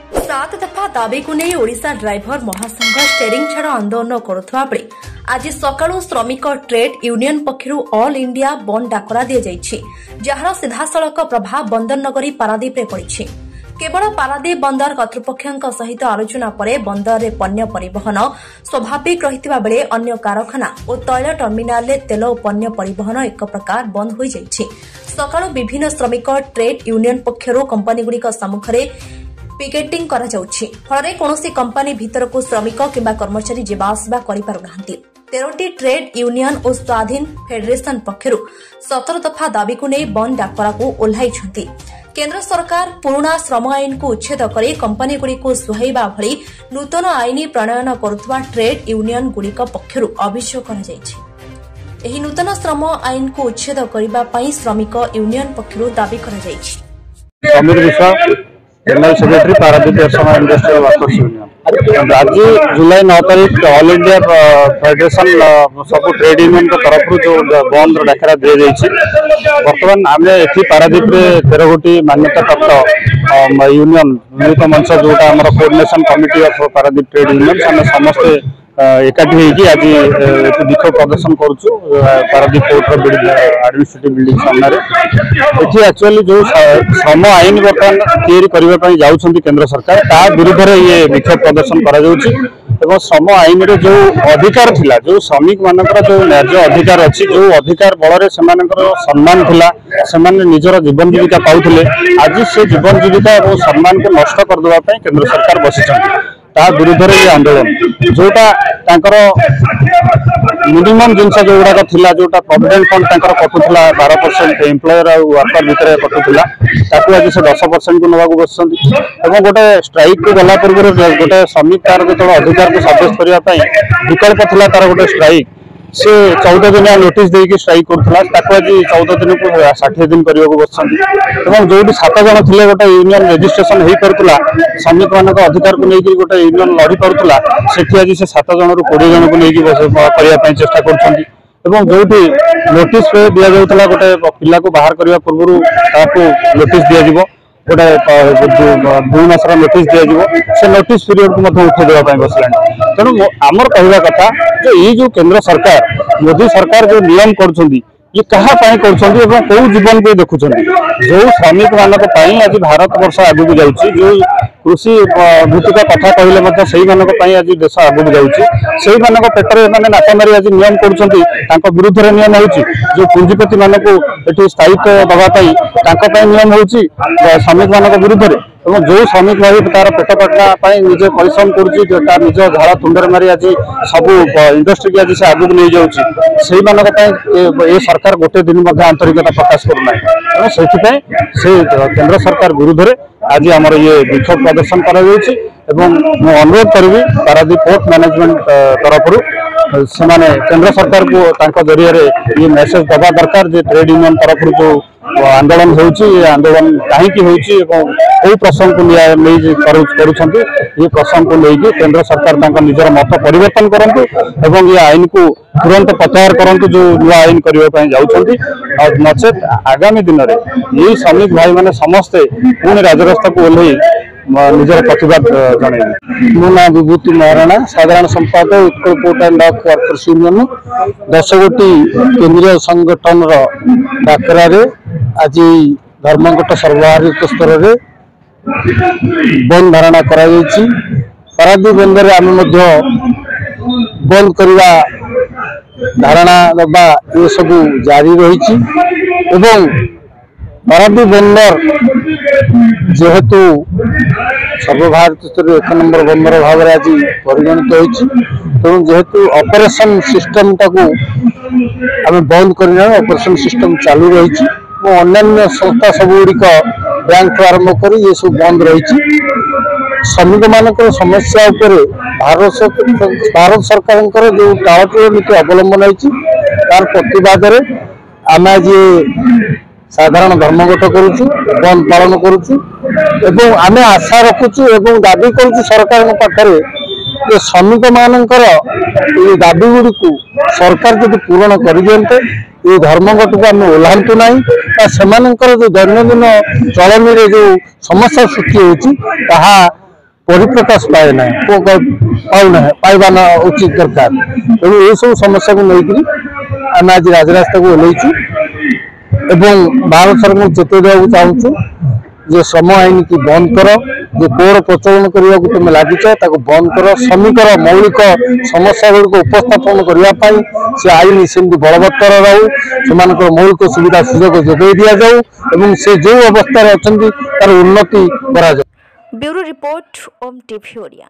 सात दफा दाबी को नहीं ओडिशा ड्राइवर महासंघ स्टेरिंग छाड़ आंदोलन करुवा बेले आज सकाळु श्रमिक ट्रेड यूनियन पक्षरु ऑल इंडिया बंद डाकरा दि जाइछि, जार सीधासलख प्रभाव बंदर नगरी पारादीप पड़ी। केवल पारादीप बंदर कर्तृपक्षों सहित आलोचना पर बंदर में पण्य परिवहन स्वाभाविक रही बेले अन्य कारखाना और तैल टर्मिनाल तेल और पण्य परिवहन एक प्रकार बंद हो जाइछि। सकाळु विभिन्न श्रमिक ट्रेड यूनियन पक्षरु कंपनीगुड़िक सम्मुखरे पिकेटिंग करा जाउछि, फଳରେ कौनसी कंपनी भीतर को श्रमिक किंबा कर्मचारी जेबा आसबा करि पारु नाहंती। 13टी ट्रेड यूनियन और स्वाधीन फेडरेशन पक्षरु 17 दफा दाबी को नहीं बंद डाकरा को ओह्लाइछंती। केंद्र सरकार पुराना श्रम आईन को उच्छेद कर कंपनी गुड़ी को सुहाइबा भली नूतन आईन प्रणयन करुवा ट्रेड यूनियन गुड़िक पक्षरु अभियोग कर नूतन श्रम आईन को उच्छेद करने श्रमिक यूनियन पक्षरु दाबी कर general secretary Paradip industrial workers union आज जुलाई 9 तारीख ऑल इंडिया फेडरेशन सब ट्रेड यूनियन तरफ जो बंद डाकरा दि जाइए। बर्तमान आम ये पारादीप 13 गोटी मान्यता प्राप्त यूनियन मिलित मंच जोटा आम coordination committee of Paradip trade union आम समस्ते एकाठी आज विक्षोभ प्रदर्शन करुचु पारादीप कोर्टर एडमिनिस्ट्रेटिव बिल्डिंग सामने। एक्चुअली जो श्रम आईन बर्तमान तैयारी जाउछंती केंद्र सरकार ता विरुद्ध में ये विक्षोभ प्रदर्शन करा श्रम आईन रे जो अधिकार थिला, जो श्रमिक मानकर जो न्याय अधिकार अच्छी, जो अधिकार बल सम्मान थिला, सेमाने निजर जीवन जीविका पाउथिले, आज से जीवन जीविका और सम्मान को नष्ट करदेवा केंद्र सरकार बसिछंती। ता विरुद्ध में ये आंदोलन जोटा मिनिमम जिनस जो गुड़ाक थिला, जोटा प्रोविडेंट फंड कटुला 12% एम्प्लॉयर और वर्कर भितर कटुला आज से 10% को नवाक बस गोटे स्ट्राइक को गला पूर्व गोटे श्रमिक तार जो अधिकार को सब्यस्त करने विकल्प था तार गोटे स्ट्राइक से 14 दिन नोटिस देकी स्ट्राइक करुला आज 14 दिन को 60 दिन करने को बस जो 7 जन थे गोटे यूनियन रेजिस्ट्रेशन हो पार्ला श्रमिक मान अधिकार को लेकिन गोटे यूनियन लड़ी पार्ला से आज से 7 जन रु 20 जन को लेकिन करने चेष्टा कर जो नोटिस दि जाता गोटे पिला को बाहर करने पूर्व नोटिस दि गोटे 2 मासर नोटिस दि से नोटिस पीरियड को उठेदेवा बसला। तेणु आमर कहवा कथा जो ये जो केंद्र सरकार मोदी सरकार जो नियम कर ये कहा कौ जीवन को देखुं जो श्रमिक मान आज भारत वर्ष आगू जाऊँगी, जो कृषि भित्तिक कथा कहले से आज देश आगू जाऊँगी पेटर मैंने नाक मारी आज नियम कर विरुद्ध में नियम हो जो पुंजीपति मान को ये स्थायित्व दवाई नियम हो श्रमिक मान विरुद्ध में जो श्रमिक भाई तार पेट पाटना निजे परिश्रम कर निज झाड़ तुंडर मारी आज सब इंडस्ट्री की आज से आगू नहीं जाऊँगी सरकार गोटे दिन आंतरिकता प्रकाश करना तेणु से केंद्र सरकार विरुद्ध में आज आमर ये विक्षोभ प्रदर्शन अनुरोध करी पारादीप पोर्ट मैनेजमेंट तरफ से केंद्र सरकार को जरिए ये मेसेज दबा दरकार जे ट्रेड यूनियन तरफ जो आंदोलन होउची आंदोलन कहीं होउची प्रसंग को ये प्रसंग को लेकिन केंद्र सरकार निजर मत परिवर्तन करंतु एवं ये आईन को तुरंत प्रत्याहार करंतु जो नुआ आईन करने जाउछंती और नचेत आगामी दिन में ये श्रमिक भाई मैंने समस्ते पुणी राजरास्ता को ओह्लई निजर प्रतिवाद जन। मो ना विभूति महाराणा साधारण संपादक Utkal port and dock workers union 10 गोटी केंद्रीय संगठन डाकरा आज धर्मघट सर्वहारिक स्तर में बंद धारणा करा पारादीप बंदर आम बंद करवा धारणा दबा ये सब जारी रही पारादीप बंदर जेहेतु सर्वभारत स्तर 1 नंबर बंदर भाव में आज परिगणित तेणु जेहेतु ऑपरेशन सिस्टम टाक आम बंद करना ऑपरेशन सिस्टम चालू रही अन्य संस्था सब गुड़िक बैंक आरंभ कर ये सब बंद रही श्रमिक मान समस्या भारत सरकार जो टालटोल नीति अवलंबन होती तार प्रतिवाद आम आज साधारण धर्मघट करुचु बंद पालन करुचु आम आशा रखुचु दाबी करुचु सरकार पाखे ये श्रमिक मानकर ये दाबी गुड़ी को सरकार जब पूरण कर दियंते ये धर्मघट को आम ओह्लांतु ना से जो दैनंदिन चलनी जो समस्या सृष्टि होती परिप्रकाश पाए ना पाऊना पाइबा ना उचित दरकार तेणु ये सब समस्या को लेकर आम आज राजरास्ता को ओल्लैचु एवं भारत सरकार चेताई देवा चाहूँ जे श्रम आईन की बंद कर जो कोर प्रचलन करने को तुम लगिच बंद कर श्रमिकर मौलिक समस्या गुड़िक उपस्थापन करने से आईन सेमती बलवत्तर रहू से मौलिक सुविधा सुजोग जोगाई दि जाऊ से जो अवस्था अच्छा तार उन्नति करा जाऊ। ब्यूरो रिपोर्ट ओम टीवी ओडिया।